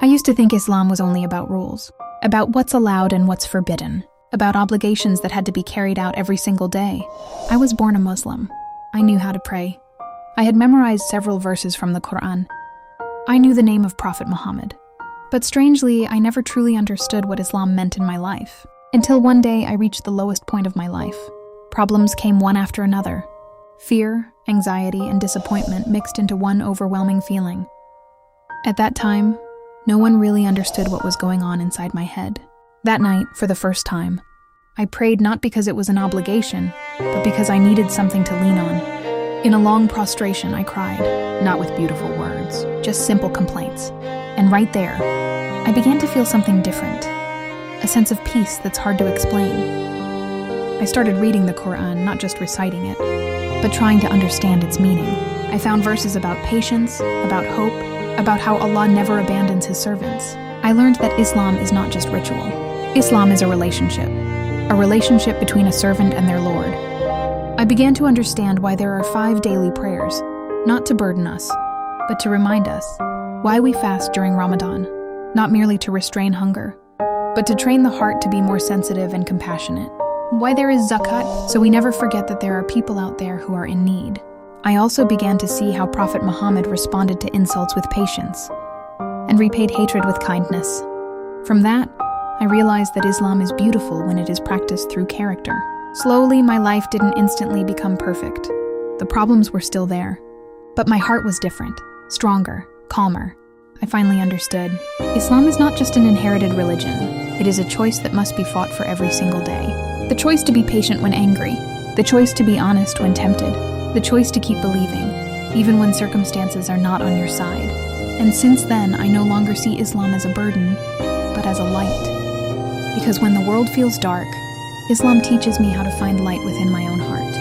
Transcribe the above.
I used to think Islam was only about rules, about what's allowed and what's forbidden, about obligations that had to be carried out every single day. I was born a Muslim. I knew how to pray. I had memorized several verses from the Quran. I knew the name of Prophet Muhammad. But strangely, I never truly understood what Islam meant in my life, until one day I reached the lowest point of my life. Problems came one after another. Fear, anxiety, and disappointment mixed into one overwhelming feeling. At that time, no one really understood what was going on inside my head. That night, for the first time, I prayed not because it was an obligation, but because I needed something to lean on. In a long prostration, I cried, not with beautiful words, just simple complaints. And right there, I began to feel something different, a sense of peace that's hard to explain. I started reading the Quran, not just reciting it, but trying to understand its meaning. I found verses about patience, about hope, about how Allah never abandons His servants. I learned that Islam is not just ritual. Islam is a relationship between a servant and their Lord. I began to understand why there are 5 daily prayers, not to burden us, but to remind us why we fast during Ramadan, not merely to restrain hunger, but to train the heart to be more sensitive and compassionate. Why there is zakat, so we never forget that there are people out there who are in need. I also began to see how Prophet Muhammad responded to insults with patience and repaid hatred with kindness. From that, I realized that Islam is beautiful when it is practiced through character. Slowly, my life didn't instantly become perfect. The problems were still there, but my heart was different, stronger, calmer. I finally understood. Islam is not just an inherited religion. It is a choice that must be fought for every single day. The choice to be patient when angry, the choice to be honest when tempted, the choice to keep believing, even when circumstances are not on your side. And since then, I no longer see Islam as a burden, but as a light. Because when the world feels dark, Islam teaches me how to find light within my own heart.